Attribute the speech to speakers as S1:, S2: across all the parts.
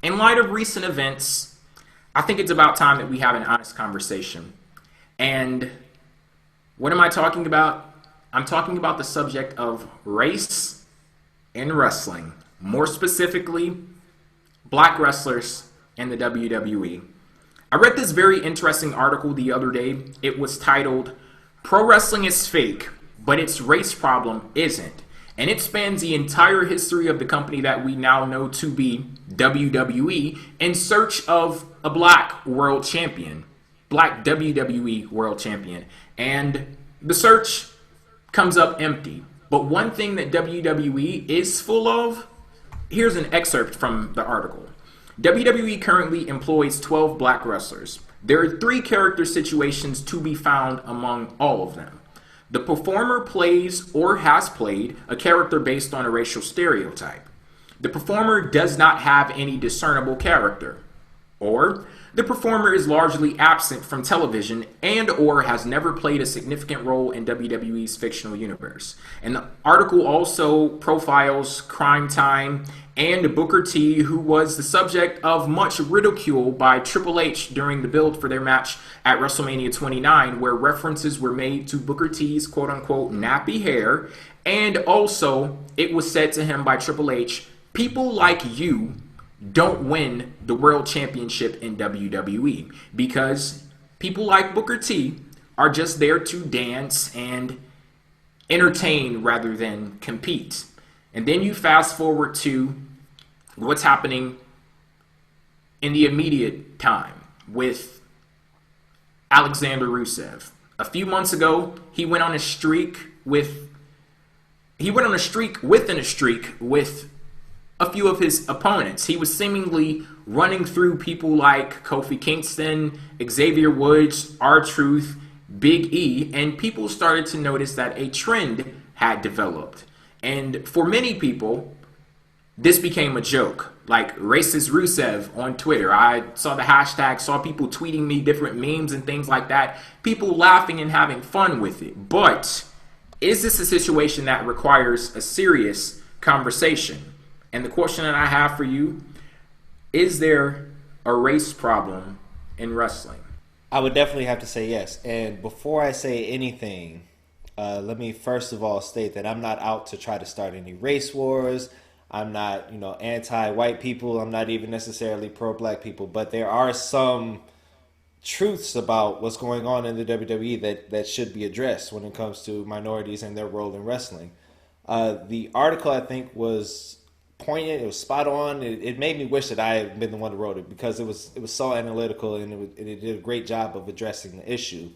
S1: In light of recent events, I think it's about time that we have an honest conversation. And what am I talking about? I'm talking about the subject of race in wrestling. More specifically, black wrestlers in the WWE. I read this very interesting article the other day. It was titled, "Pro Wrestling is Fake, but its race problem isn't." And it spans the entire history of the company that we now know to be WWE in search of a black world champion, black WWE world champion. And the search comes up empty. But one thing that WWE is full of, here's an excerpt from the article. WWE currently employs 12 black wrestlers. There are 3 character situations to be found among all of them. The performer plays or has played a character based on a racial stereotype. The performer does not have any discernible character. Or the performer is largely absent from television and or has never played a significant role in WWE's fictional universe. And the article also profiles Crime Time and Booker T, who was the subject of much ridicule by Triple H during the build for their match at WrestleMania 29, where references were made to Booker T's quote-unquote nappy hair, and also it was said to him by Triple H, "People like you don't win the world championship in WWE because people like Booker T are just there to dance and entertain rather than compete." And then you fast forward to what's happening in the immediate time with Alexander Rusev. A few months ago, he went on a streak with a few of his opponents. He was seemingly running through people like Kofi Kingston, Xavier Woods, R-Truth, Big E, and people started to notice that a trend had developed. And for many people, this became a joke, like racist Rusev on Twitter. I saw the hashtag, saw people tweeting me different memes and things like that, people laughing and having fun with it. But is this a situation that requires a serious conversation? And the question that I have for you, is there a race problem in wrestling?
S2: I would definitely have to say yes. And before I say anything, let me first of all state that I'm not out to try to start any race wars. I'm not, anti-white people. I'm not even necessarily pro-black people. But there are some truths about what's going on in the WWE that should be addressed when it comes to minorities and their role in wrestling. The article, I think, was poignant. It was spot on. It made me wish that I had been the one who wrote it because it was so analytical and it did a great job of addressing the issue.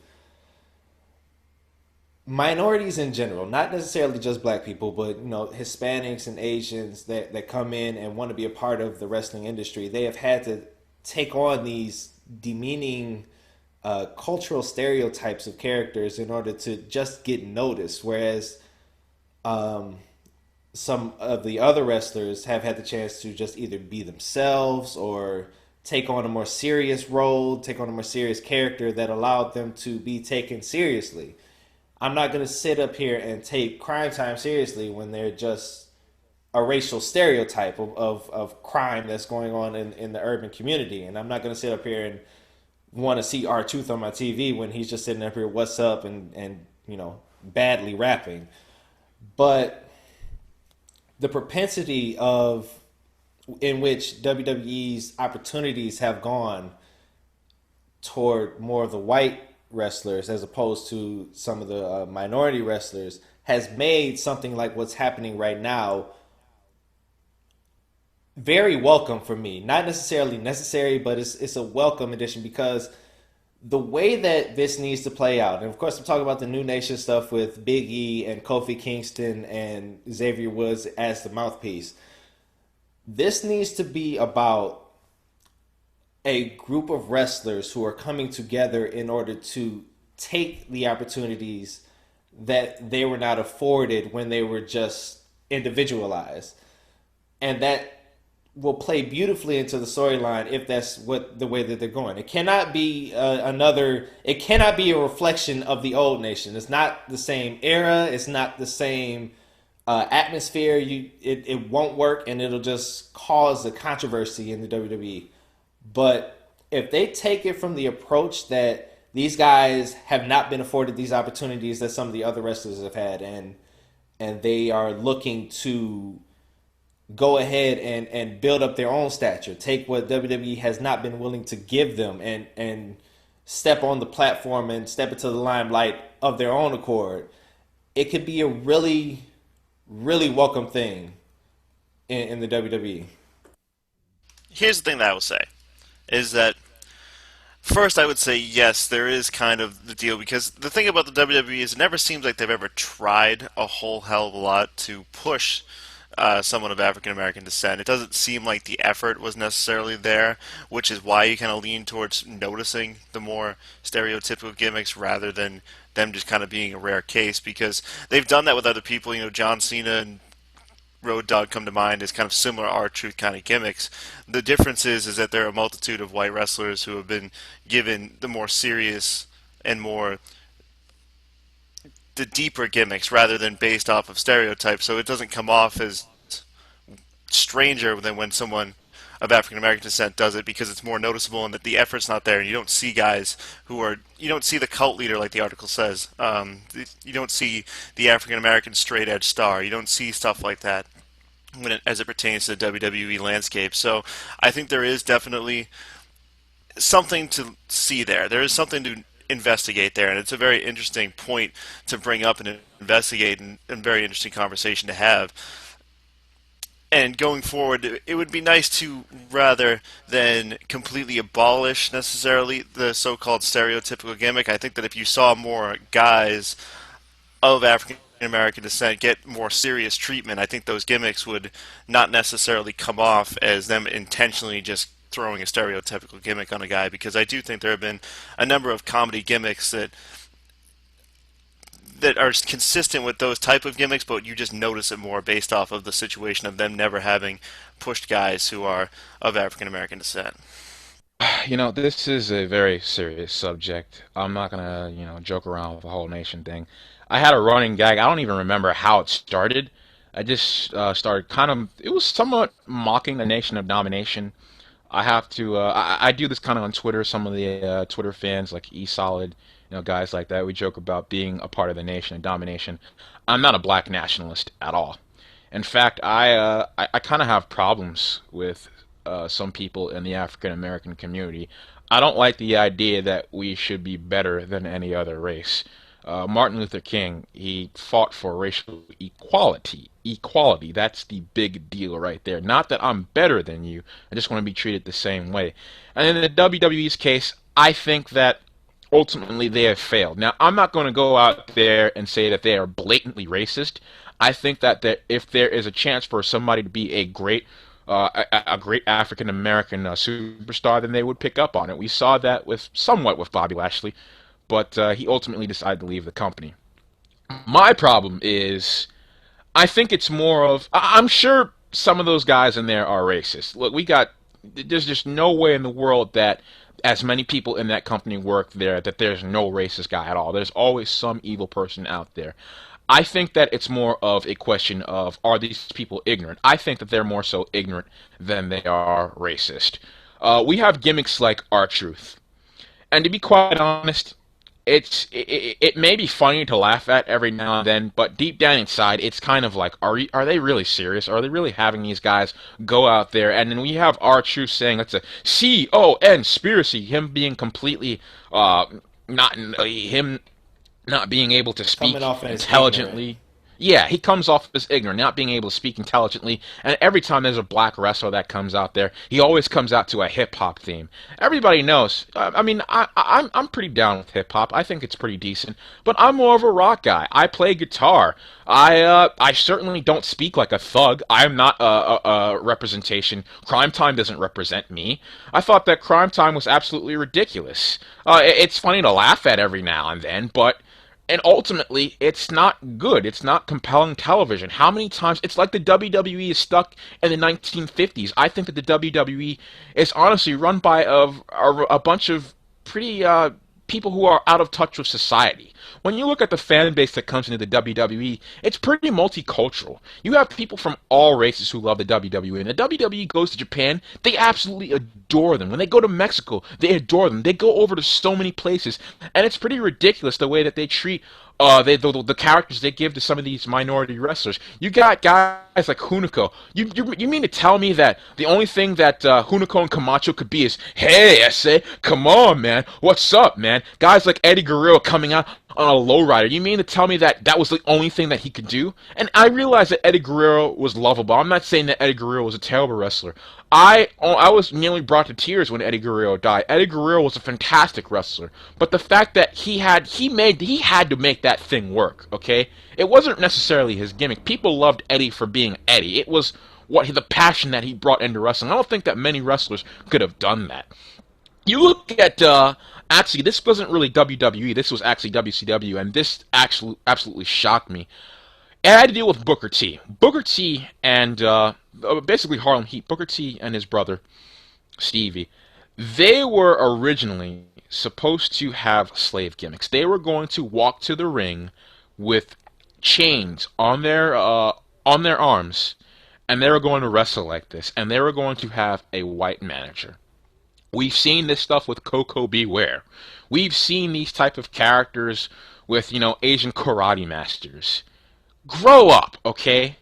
S2: Minorities in general, not necessarily just black people, but Hispanics and Asians that come in and want to be a part of the wrestling industry, they have had to take on these demeaning cultural stereotypes of characters in order to just get noticed, whereas some of the other wrestlers have had the chance to just either be themselves or take on a more serious role, take on a more serious character that allowed them to be taken seriously. I'm not going to sit up here and take Crime Time seriously when they're just a racial stereotype of crime that's going on in the urban community. And I'm not going to sit up here and want to see R-Truth on my TV when he's just sitting up here, what's up, and badly rapping. But the propensity in which WWE's opportunities have gone toward more of the white wrestlers as opposed to some of the minority wrestlers has made something like what's happening right now very welcome for me. Not necessarily necessary, but it's a welcome addition because the way that this needs to play out, and of course I'm talking about the New Nation stuff with Big E and Kofi Kingston and Xavier Woods as the mouthpiece. This needs to be about a group of wrestlers who are coming together in order to take the opportunities that they were not afforded when they were just individualized. And that will play beautifully into the storyline if that's the way that they're going. It cannot be it cannot be a reflection of the old Nation. It's not the same era. It's not the same atmosphere. It won't work, and it'll just cause a controversy in the WWE. But if they take it from the approach that these guys have not been afforded these opportunities that some of the other wrestlers have had, and they are looking to go ahead and build up their own stature, take what WWE has not been willing to give them, and step on the platform and step into the limelight of their own accord, it could be a really, really welcome thing in the WWE.
S3: Here's the thing that I will say, is that first I would say yes, there is kind of the deal, because the thing about the WWE is it never seems like they've ever tried a whole hell of a lot to push someone of African American descent. It doesn't seem like the effort was necessarily there, which is why you kind of lean towards noticing the more stereotypical gimmicks rather than them just kind of being a rare case, because they've done that with other people. You know, John Cena and Road Dogg come to mind as kind of similar R-Truth kind of gimmicks. The difference is that there are a multitude of white wrestlers who have been given the more serious and more the deeper gimmicks rather than based off of stereotypes, so it doesn't come off as stranger than when someone of African American descent does it, because it's more noticeable and that the effort's not there, and you don't see guys you don't see the cult leader like the article says. You don't see the African American straight edge star. You don't see stuff like that as it pertains to the WWE landscape. So I think there is definitely something to see there. There is something to investigate there, and it's a very interesting point to bring up and investigate, and very interesting conversation to have. And going forward, it would be nice to, rather than completely abolish necessarily the so-called stereotypical gimmick, I think that if you saw more guys of African American descent get more serious treatment, I think those gimmicks would not necessarily come off as them intentionally just throwing a stereotypical gimmick on a guy, because I do think there have been a number of comedy gimmicks that are consistent with those type of gimmicks, but you just notice it more based off of the situation of them never having pushed guys who are of African American descent.
S4: This is a very serious subject. I'm not gonna, joke around with the whole nation thing. I had a running gag. I don't even remember how it started. I just started it was somewhat mocking the Nation of Domination. I have to, I do this kind of on Twitter. Some of the Twitter fans, like eSolid, guys like that, we joke about being a part of the Nation of Domination. I'm not a black nationalist at all. In fact, I kind of have problems with some people in the African American community. I don't like the idea that we should be better than any other race. Martin Luther King, he fought for racial equality. Equality, that's the big deal right there. Not that I'm better than you, I just want to be treated the same way. And in the WWE's case, I think that ultimately they have failed. Now, I'm not going to go out there and say that they are blatantly racist. I think that if there is a chance for somebody to be a great African American superstar, then they would pick up on it. We saw that somewhat with Bobby Lashley, but he ultimately decided to leave the company. My problem is, I think it's more of, I'm sure some of those guys in there are racist. Look, there's just no way in the world that as many people in that company work there that there's no racist guy at all. There's always some evil person out there. I think that it's more of a question of, are these people ignorant? I think that they're more so ignorant than they are racist. We have gimmicks like R-Truth. And to be quite honest, it may be funny to laugh at every now and then, but deep down inside, it's kind of like, are they really serious? Are they really having these guys go out there? And then we have R-Truth saying it's a conspiracy, him being completely not being able to speak intelligently. Yeah, he comes off as ignorant, not being able to speak intelligently, and every time there's a black wrestler that comes out there, he always comes out to a hip-hop theme. Everybody knows, I'm pretty down with hip-hop. I think it's pretty decent, but I'm more of a rock guy. I play guitar. I certainly don't speak like a thug. I'm not a representation. Crime Time doesn't represent me. I thought that Crime Time was absolutely ridiculous. It's funny to laugh at every now and then, and ultimately, it's not good. It's not compelling television. How many times... It's like the WWE is stuck in the 1950s. I think that the WWE is honestly run by a bunch of pretty people who are out of touch with society. When you look at the fan base that comes into the WWE, it's pretty multicultural. You have people from all races who love the WWE. And the WWE goes to Japan, they absolutely adore them. When they go to Mexico, they adore them. They go over to so many places, and it's pretty ridiculous the way that they treat the characters they give to some of these minority wrestlers. You got guys like Hunico. You mean to tell me that the only thing that Hunico and Camacho could be is, hey, SA, come on, man, what's up, man? Guys like Eddie Guerrero coming out on a lowrider. You mean to tell me that that was the only thing that he could do? And I realize that Eddie Guerrero was lovable. I'm not saying that Eddie Guerrero was a terrible wrestler. I was nearly brought to tears when Eddie Guerrero died. Eddie Guerrero was a fantastic wrestler, but the fact that he had to make that thing work. Okay, it wasn't necessarily his gimmick. People loved Eddie for being Eddie. It was the passion that he brought into wrestling. I don't think that many wrestlers could have done that. You look at actually, this wasn't really WWE. This was actually WCW, and this actually absolutely shocked me. It had to deal with Booker T. Booker T and basically Harlem Heat. Booker T and his brother Stevie. They were originally supposed to have slave gimmicks. They were going to walk to the ring with chains on their arms, and they were going to wrestle like this. And they were going to have a white manager. We've seen this stuff with Coco Beware. We've seen these type of characters with, Asian karate masters. Grow up, okay?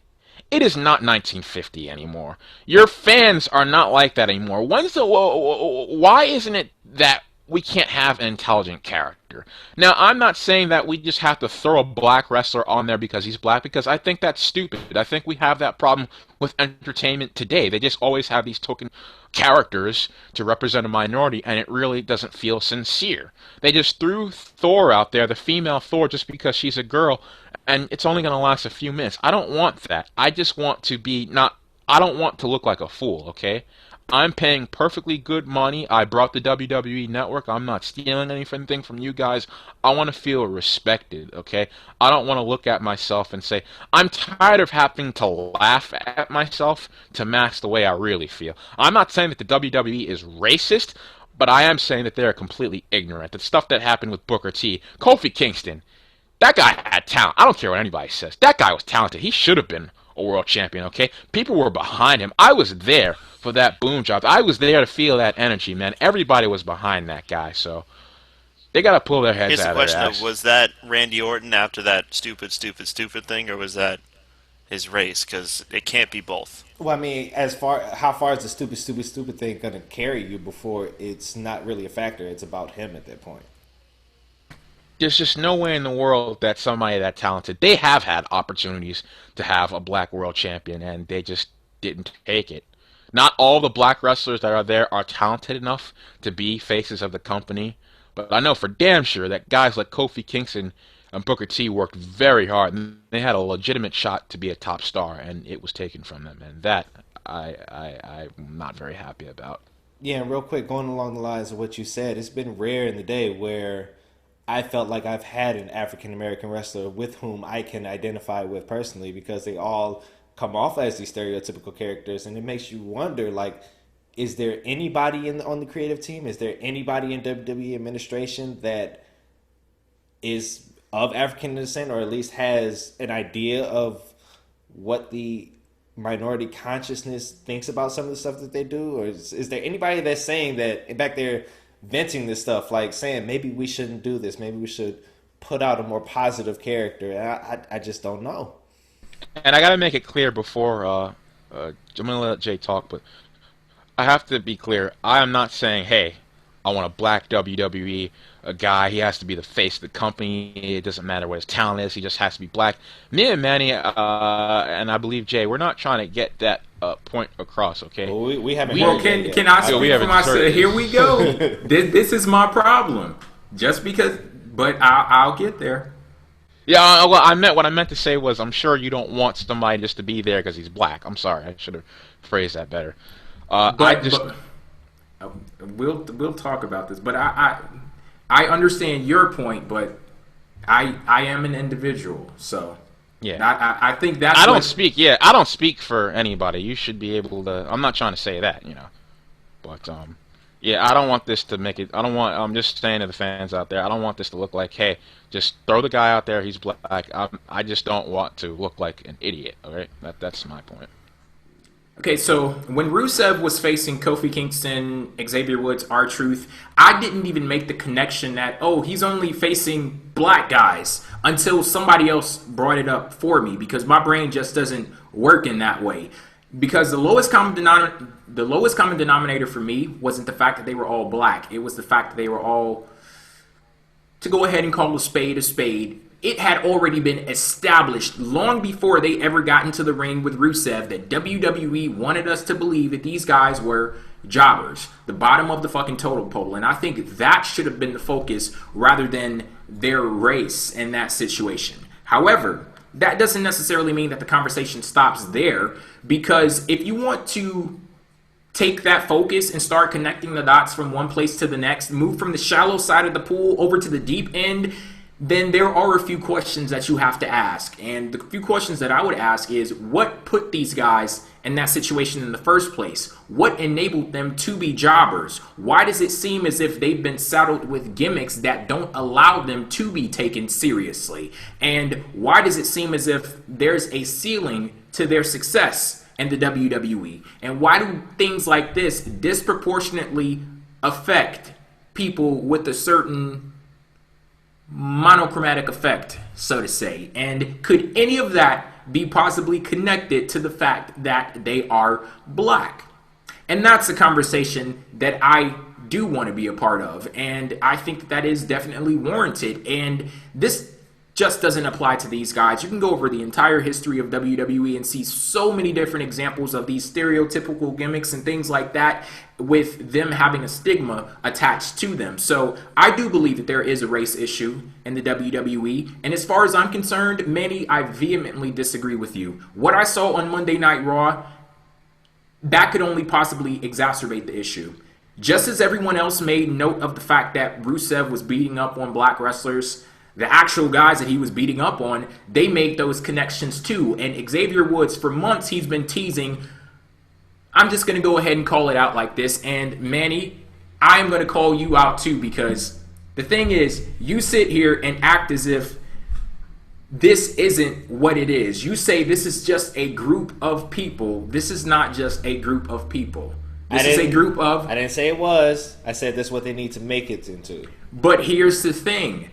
S4: It is not 1950 anymore. Your fans are not like that anymore. Why isn't it that we can't have an intelligent character? Now, I'm not saying that we just have to throw a black wrestler on there because he's black, because I think that's stupid. I think we have that problem with entertainment today. They just always have these token characters to represent a minority, and it really doesn't feel sincere. They just threw Thor out there, the female Thor, just because she's a girl, and it's only going to last a few minutes. I don't want that. I just want to I don't want to look like a fool, okay? I'm paying perfectly good money. I brought the WWE Network. I'm not stealing anything from you guys. I want to feel respected, okay? I don't want to look at myself and say, I'm tired of having to laugh at myself to match the way I really feel. I'm not saying that the WWE is racist, but I am saying that they're completely ignorant. The stuff that happened with Booker T, Kofi Kingston, that guy had talent. I don't care what anybody says. That guy was talented. He should have been a world champion, okay? People were behind him. I was there for that boom job. I was there to feel that energy, man. Everybody was behind that guy, so they got to pull their heads out of their ass. Here's the question,
S3: was that Randy Orton after that stupid thing, or was that his race? Because it can't be both.
S2: Well, I mean, how far is the stupid thing going to carry you before it's not really a factor? It's about him at that point.
S4: There's just no way in the world that somebody that talented, they have had opportunities to have a black world champion, and they just didn't take it. Not all the black wrestlers that are there are talented enough to be faces of the company, but I know for damn sure that guys like Kofi Kingston and Booker T worked very hard, and they had a legitimate shot to be a top star, and it was taken from them, and that I'm not very happy about.
S2: Yeah, and real quick, going along the lines of what you said, it's been rare in the day where I felt like I've had an African-American wrestler with whom I can identify with personally, because they all come off as these stereotypical characters, and it makes you wonder, like, is there anybody on the creative team? Is there anybody in WWE administration that is of African descent, or at least has an idea of what the minority consciousness thinks about some of the stuff that they do? Or is there anybody that's saying that back there venting this stuff, like saying maybe we shouldn't do this, maybe we should put out a more positive character? And I just don't know.
S4: And I gotta make it clear before I'm gonna let Jay talk, but I have to be clear. I am not saying, hey, I want a black WWE a guy. He has to be the face of the company. It doesn't matter what his talent is. He just has to be black. Me and Manny, and I believe Jay, we're not trying to get that point across. Okay.
S2: Well, we haven't.
S1: Well, can I speak for myself? Here we go. This is my problem. Just because, but I'll get there.
S4: Yeah, well, what I meant to say was, I'm sure you don't want somebody just to be there because he's black. I'm sorry, I should have phrased that better.
S1: We'll talk about this, but I understand your point, but I am an individual, so
S4: yeah.
S1: I think that's.
S4: I don't speak for anybody. You should be able to. I'm not trying to say that, but Yeah, I don't want this to make it. I don't want. I'm just saying to the fans out there. I don't want this to look like, hey, just throw the guy out there. He's black. I just don't want to look like an idiot. All right, that's my point.
S1: Okay, so when Rusev was facing Kofi Kingston, Xavier Woods, R-Truth, I didn't even make the connection that, oh, he's only facing black guys until somebody else brought it up for me, because my brain just doesn't work in that way. Because the lowest common denominator for me wasn't the fact that they were all black. It was the fact that they were all, to go ahead and call a spade, it had already been established long before they ever got into the ring with Rusev that WWE wanted us to believe that these guys were jobbers, the bottom of the fucking totem pole. And I think that should have been the focus rather than their race in that situation. However, that doesn't necessarily mean that the conversation stops there, because if you want to take that focus and start connecting the dots from one place to the next, move from the shallow side of the pool over to the deep end, then there are a few questions that you have to ask. And the few questions that I would ask is, what put these guys in that situation in the first place? What enabled them to be jobbers? Why does it seem as if they've been saddled with gimmicks that don't allow them to be taken seriously? And why does it seem as if there's a ceiling to their success in the WWE? And why do things like this disproportionately affect people with a certain monochromatic effect, so to say? And could any of that be possibly connected to the fact that they are black? And that's a conversation that I do want to be a part of, and I think that that is definitely warranted. And this just doesn't apply to these guys. You can go over the entire history of WWE and see so many different examples of these stereotypical gimmicks and things like that, with them having a stigma attached to them. So I do believe that there is a race issue in the WWE. And as far as I'm concerned, Manny, I vehemently disagree with you. What I saw on Monday Night Raw, that could only possibly exacerbate the issue. Just as everyone else made note of the fact that Rusev was beating up on black wrestlers, the actual guys that he was beating up on, they made those connections too. And Xavier Woods, for months, he's been teasing. I'm just going to go ahead and call it out like this. And Manny, I am going to call you out too, because the thing is, you sit here and act as if this isn't what it is. You say this is just a group of people. This is not just a group of people. This is a group of...
S2: I didn't say it was. I said that's what they need to make it into.
S1: But here's the thing.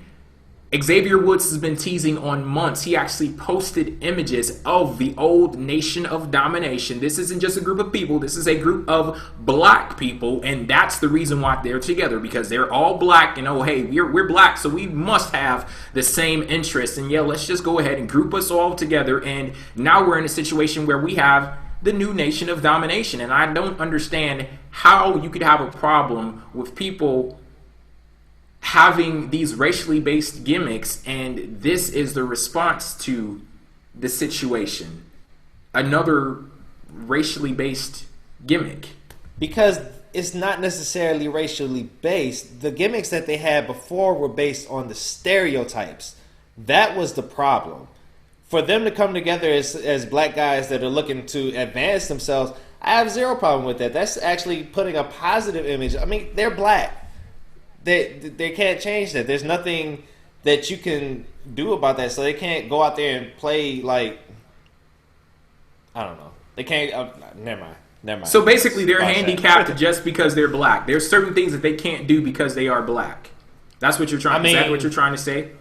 S1: Xavier Woods has been teasing on months. He actually posted images of the old Nation of Domination. This isn't just a group of people. This is a group of black people, and that's the reason why they're together, because they're all black, and oh, hey, we're black, so we must have the same interests. And yeah, let's just go ahead and group us all together, and now we're in a situation where we have the new Nation of Domination. And I don't understand how you could have a problem with people having these racially based gimmicks, and this is the response to the situation. Another racially based gimmick.
S2: Because it's not necessarily racially based. The gimmicks that they had before were based on the stereotypes. That was the problem. For them to come together as black guys that are looking to advance themselves, I have zero problem with that. That's actually putting a positive image. I mean, they're black. They can't change that. There's nothing that you can do about that. So they can't go out there and play like, I don't know. They can't. Never mind.
S1: So basically, they're handicapped just because they're black. There's certain things that they can't do because they are black. That's what you're trying. Is that what you're trying to say?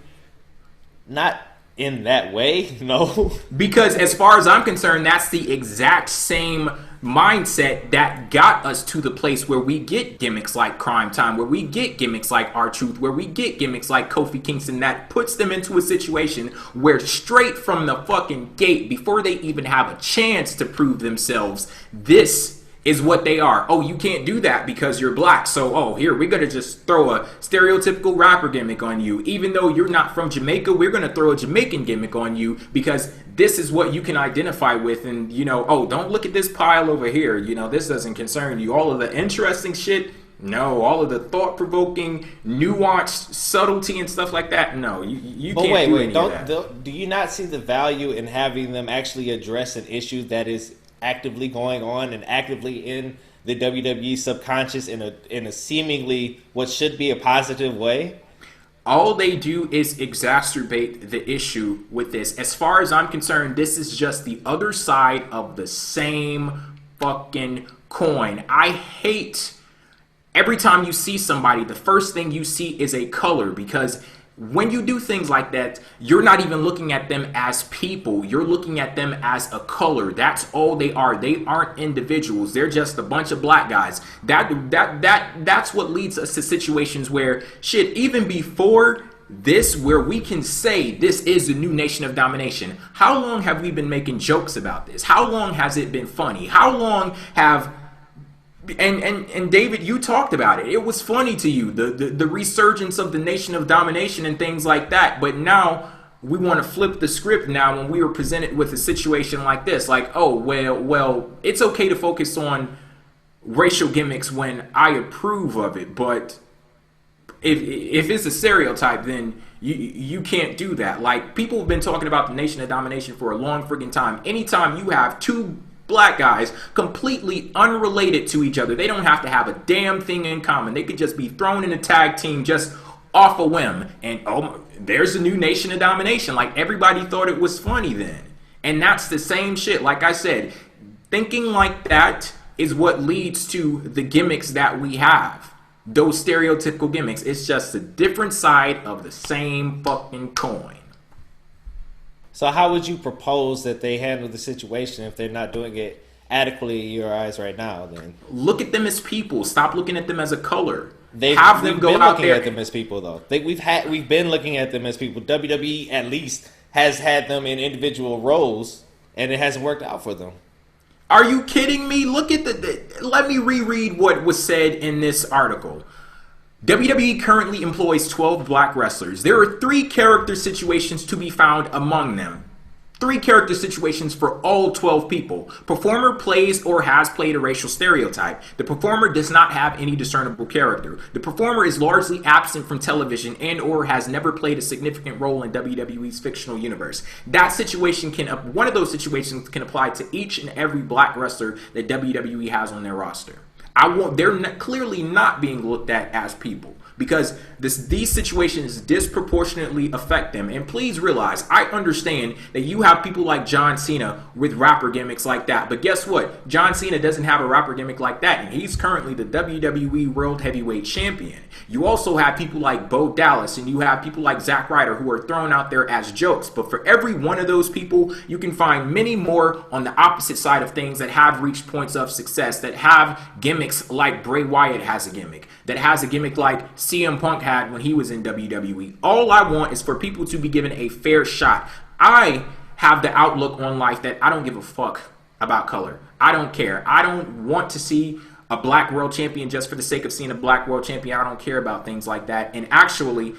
S2: Not in that way, no.
S1: Because as far as I'm concerned, that's the exact same mindset that got us to the place where we get gimmicks like Crime Time, where we get gimmicks like R-Truth, where we get gimmicks like Kofi Kingston, that puts them into a situation where straight from the fucking gate, before they even have a chance to prove themselves, this is what they are. Oh, you can't do that because you're black. So, oh, here, we're going to just throw a stereotypical rapper gimmick on you. Even though you're not from Jamaica, we're going to throw a Jamaican gimmick on you because this is what you can identify with. And, you know, oh, don't look at this pile over here. You know, this doesn't concern you. All of the interesting shit, no. All of the thought-provoking, nuanced subtlety and stuff like that, no. You can't do any of that.
S2: Do you not see the value in having them actually address an issue that is actively going on and actively in the WWE subconscious in a seemingly what should be a positive way?
S1: All they do is exacerbate the issue with this. As far as I'm concerned, this is just the other side of the same fucking coin. I hate every time you see somebody, the first thing you see is a color, because when you do things like that, you're not even looking at them as people. You're looking at them as a color. That's all they are. They aren't individuals. They're just a bunch of black guys. That's what leads us to situations where shit, even before this, where we can say this is the new Nation of Domination. How long have we been making jokes about this? How long has it been funny? How long have and David, you talked about it. It was funny to you, the resurgence of the Nation of Domination and things like that. But now we want to flip the script now when we were presented with a situation like this. Like, oh, well, it's okay to focus on racial gimmicks when I approve of it. But if it's a stereotype, then you can't do that. Like, people have been talking about the Nation of Domination for a long friggin' time. Anytime you have two black guys completely unrelated to each other, they don't have to have a damn thing in common. They could just be thrown in a tag team just off a whim, and oh, there's a new Nation of Domination. Like, everybody thought it was funny then. And that's the same shit. Like I said, thinking like that is what leads to the gimmicks that we have. Those stereotypical gimmicks. It's just a different side of the same fucking coin.
S2: So how would you propose that they handle the situation if they're not doing it adequately in your eyes right now? Then
S1: look at them as people. Stop looking at them as a color.
S2: We've been looking at them as people, though. We've been looking at them as people. WWE at least has had them in individual roles, and it hasn't worked out for them.
S1: Are you kidding me? Look at let me reread what was said in this article. WWE currently employs 12 black wrestlers. There are 3 character situations to be found among them. 3 character situations for all 12 people. Performer plays or has played a racial stereotype. The performer does not have any discernible character. The performer is largely absent from television and or has never played a significant role in WWE's fictional universe. One of those situations can apply to each and every black wrestler that WWE has on their roster. They're clearly not being looked at as people, because these situations disproportionately affect them. And please realize, I understand that you have people like John Cena with rapper gimmicks like that. But guess what? John Cena doesn't have a rapper gimmick like that, and he's currently the WWE World Heavyweight Champion. You also have people like Bo Dallas, and you have people like Zack Ryder who are thrown out there as jokes. But for every one of those people, you can find many more on the opposite side of things that have reached points of success, that have gimmicks like Bray Wyatt has a gimmick, that has a gimmick like CM Punk had when he was in WWE. All I want is for people to be given a fair shot. I have the outlook on life that I don't give a fuck about color. I don't care. I don't want to see a black world champion just for the sake of seeing a black world champion. I don't care about things like that. And actually,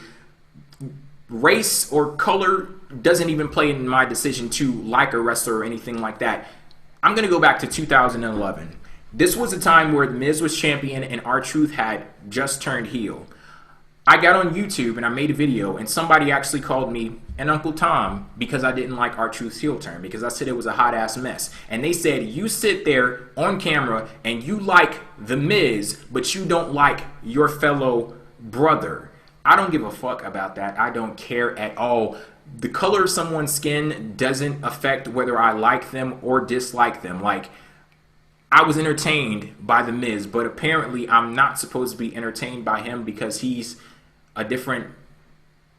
S1: race or color doesn't even play in my decision to like a wrestler or anything like that. I'm going to go back to 2011. This was a time where The Miz was champion and R-Truth had just turned heel. I got on YouTube and I made a video, and somebody actually called me an Uncle Tom because I didn't like R-Truth's heel turn, because I said it was a hot ass mess. And they said, you sit there on camera and you like The Miz, but you don't like your fellow brother. I don't give a fuck about that. I don't care at all. The color of someone's skin doesn't affect whether I like them or dislike them. Like, I was entertained by The Miz, but apparently I'm not supposed to be entertained by him because he's a different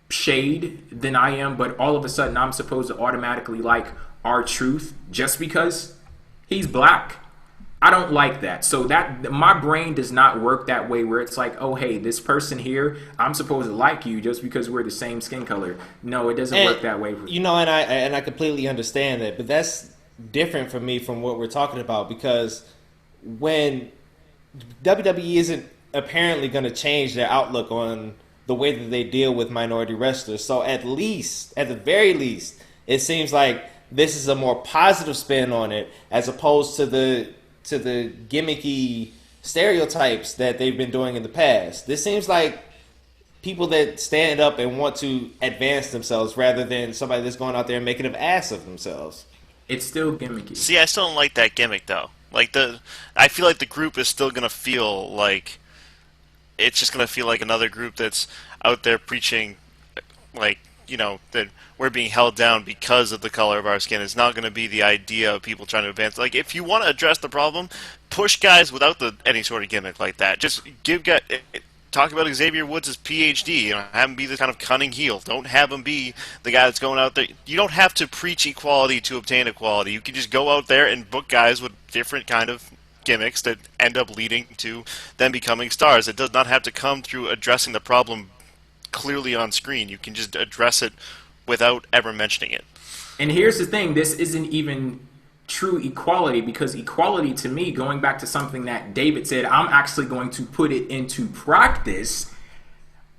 S1: shade than I am, but all of a sudden I'm supposed to automatically like R-Truth just because he's black. I don't like that. So that my brain does not work that way, where it's like, oh, hey, this person here, I'm supposed to like you just because we're the same skin color. No, it doesn't work that way.
S2: You know, and I completely understand that, but that's different for me from what we're talking about, because when WWE isn't apparently going to change their outlook on the way that they deal with minority wrestlers, so at the very least, it seems like this is a more positive spin on it, as opposed to the gimmicky stereotypes that they've been doing in the past. This seems like people that stand up and want to advance themselves rather than somebody that's going out there and making an ass of themselves.
S1: It's still gimmicky.
S3: See, I still don't like that gimmick, though. I feel like the group is still gonna feel like it's just gonna feel like another group that's out there preaching, like, that we're being held down because of the color of our skin. It's not going to be the idea of people trying to advance. Like, if you want to address the problem, push guys without any sort of gimmick like that. Just talk about Xavier Woods' PhD. Have him be the kind of cunning heel. Don't have him be the guy that's going out there. You don't have to preach equality to obtain equality. You can just go out there and book guys with different kind of gimmicks that end up leading to them becoming stars. It does not have to come through addressing the problem clearly on screen. You can just address it without ever mentioning it.
S1: And here's the thing, this isn't even true equality, because equality to me, going back to something that David said, I'm actually going to put it into practice.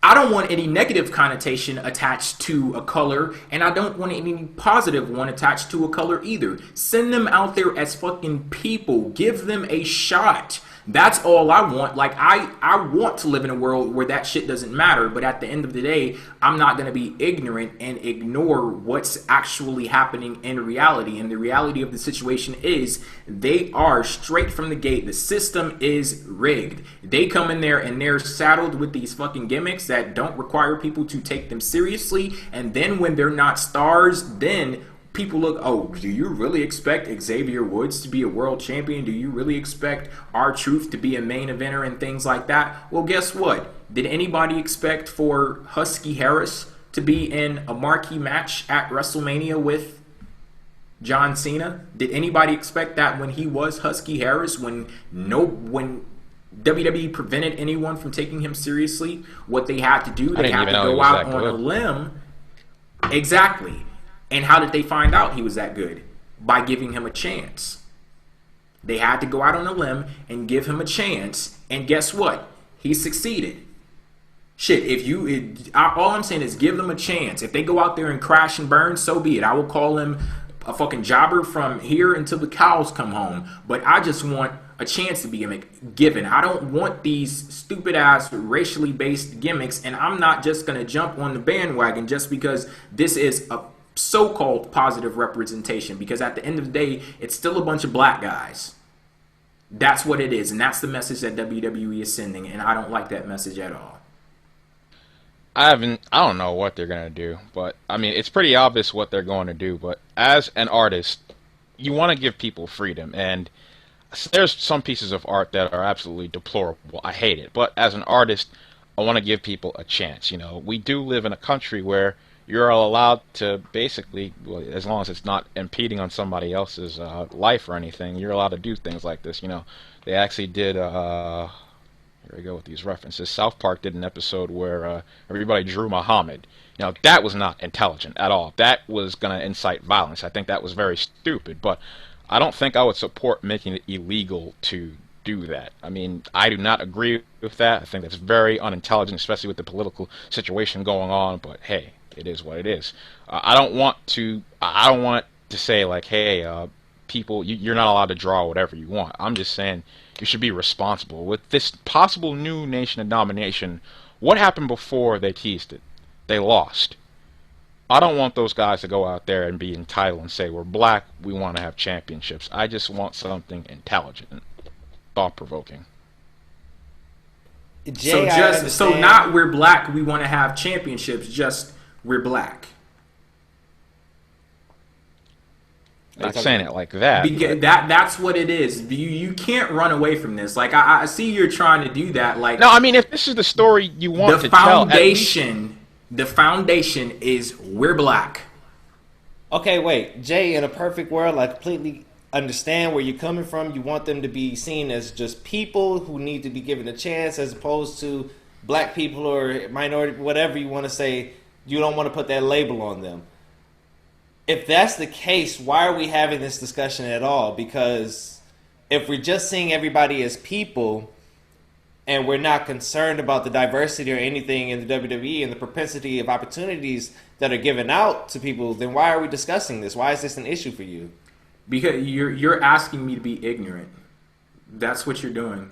S1: I don't want any negative connotation attached to a color, and I don't want any positive one attached to a color either. Send them out there as fucking people. Give them a shot. That's all I want. Like, I want to live in a world where that shit doesn't matter, but at the end of the day, I'm not going to be ignorant and ignore what's actually happening in reality. And the reality of the situation is they are straight from the gate. The system is rigged. They come in there and they're saddled with these fucking gimmicks that don't require people to take them seriously. And then when they're not stars, then people look, oh, do you really expect Xavier Woods to be a world champion? Do you really expect R-Truth to be a main eventer and things like that? Well, guess what? Did anybody expect for Husky Harris to be in a marquee match at WrestleMania with John Cena? Did anybody expect that when he was Husky Harris, when WWE prevented anyone from taking him seriously? What they had to do, they had to go out on a limb. Exactly. And how did they find out he was that good? By giving him a chance. They had to go out on a limb and give him a chance. And guess what? He succeeded. Shit, all I'm saying is give them a chance. If they go out there and crash and burn, so be it. I will call him a fucking jobber from here until the cows come home. But I just want a chance to be given. I don't want these stupid ass racially based gimmicks. And I'm not just going to jump on the bandwagon just because this is a so-called positive representation, because at the end of the day, it's still a bunch of black guys. That's what it is, and that's the message that WWE is sending, and I don't like that message at all.
S4: I don't know what they're going to do, but I mean, it's pretty obvious what they're going to do, but as an artist, you want to give people freedom, and there's some pieces of art that are absolutely deplorable. I hate it, but as an artist, I want to give people a chance. We do live in a country where you're allowed to basically, well, as long as it's not impeding on somebody else's life or anything, you're allowed to do things like this. They actually did, here we go with these references. South Park did an episode where everybody drew Muhammad. That was not intelligent at all. That was going to incite violence. I think that was very stupid, but I don't think I would support making it illegal to do that. I mean, I do not agree with that. I think that's very unintelligent, especially with the political situation going on, but hey, it is what it is. I don't want to say like, hey, people, you're not allowed to draw whatever you want. I'm just saying you should be responsible. With this possible new Nation of Domination, what happened before they teased it? They lost. I don't want those guys to go out there and be entitled and say, we're black, we want to have championships. I just want something intelligent, thought-provoking.
S1: So not we're black, we want to have championships, just we're black.
S4: Not saying it like that.
S1: Because that's what it is. You can't run away from this. Like I see you're trying to do that. Like,
S4: no, I mean, if this is the story you want to tell,
S1: the foundation is we're black.
S2: Okay, wait, Jay. In a perfect world, I completely understand where you're coming from. You want them to be seen as just people who need to be given a chance, as opposed to black people or minority, whatever you want to say. You don't want to put that label on them. If that's the case, why are we having this discussion at all? Because if we're just seeing everybody as people and we're not concerned about the diversity or anything in the WWE and the propensity of opportunities that are given out to people, then why are we discussing this? Why is this an issue for you?
S1: Because you're asking me to be ignorant. That's what you're doing.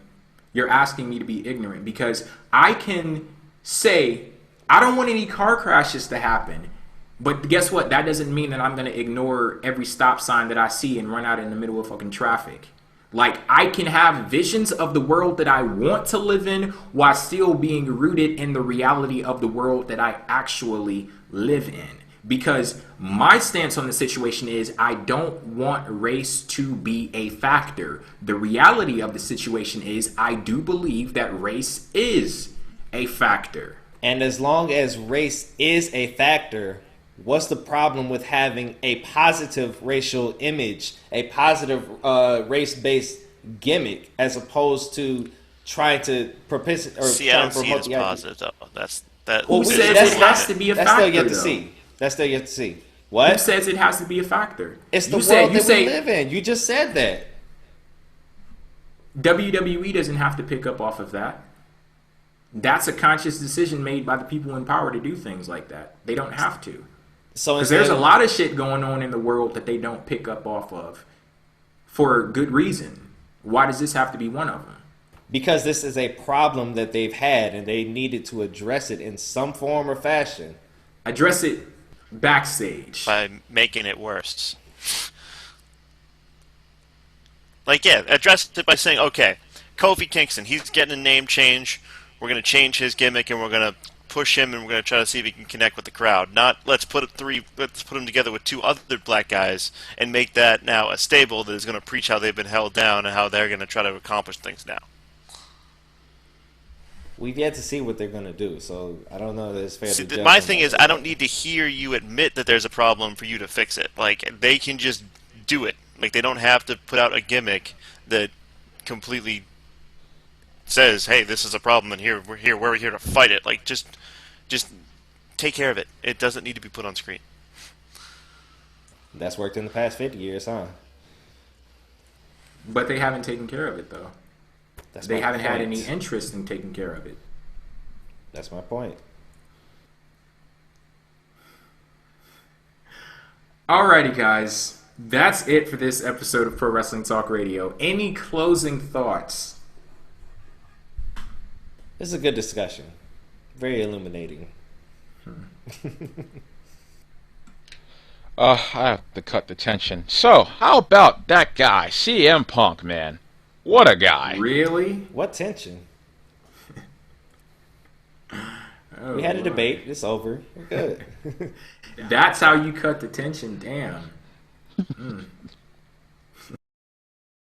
S1: You're asking me to be ignorant because I can say, I don't want any car crashes to happen. But guess what? That doesn't mean that I'm going to ignore every stop sign that I see and run out in the middle of fucking traffic. Like, I can have visions of the world that I want to live in while still being rooted in the reality of the world that I actually live in. Because my stance on the situation is I don't want race to be a factor. The reality of the situation is I do believe that race is a factor.
S2: And as long as race is a factor, what's the problem with having a positive racial image, a positive race-based gimmick, as opposed to trying to propitiate or
S3: See, I don't see it
S2: promote
S3: as
S2: the idea?
S3: positive though. That.
S1: Who says it has to be a
S2: That's
S1: factor?
S2: still yet to
S1: though?
S2: see. That's still yet to see.
S1: Who
S2: What?
S1: says it has to be a factor?
S2: It's the
S1: You
S2: world
S1: you
S2: that we live in. You just said that.
S1: WWE doesn't have to pick up off of that. That's a conscious decision made by the people in power to do things like that. They don't have to.
S2: So
S1: Because there's a lot of shit going on in the world that they don't pick up off of for good reason. Why does this have to be one of them?
S2: because this is a problem that they've had and they needed to address it in some form or fashion.
S1: Address it backstage.
S3: By making it worse. Like, yeah, address it by saying, okay, Kofi Kingston, he's getting a name change. We're going to change his gimmick and we're going to push him and we're going to try to see if he can connect with the crowd. Not let's put him together with two other black guys and make that now a stable that is going to preach how they've been held down and how they're going to try to accomplish things now.
S2: We've yet to see what they're going to do, so I don't know that it's fair to judge
S3: My
S2: them
S3: thing
S2: on
S3: is,
S2: that.
S3: I don't need to hear you admit that there's a problem for you to fix it. Like, they can just do it. Like, they don't have to put out a gimmick that completely says, hey, this is a problem and we're here to fight it. Like, just take care of it. It doesn't need to be put on screen.
S2: That's worked in the past 50 years, huh?
S1: But they haven't taken care of it, though.
S2: That's
S1: They
S2: my
S1: haven't had
S2: point.
S1: any interest in taking care of it.
S2: That's my point.
S1: Alrighty, guys. That's it for this episode of Pro Wrestling Talk Radio. Any closing thoughts?
S2: This is a good discussion. Very illuminating.
S4: I have to cut the tension. So, how about that guy, CM Punk, man? What a guy.
S1: Really?
S2: What tension?
S1: Oh,
S2: We had a
S1: Lord.
S2: debate. It's over. We're good.
S1: That's how you cut the tension. Damn.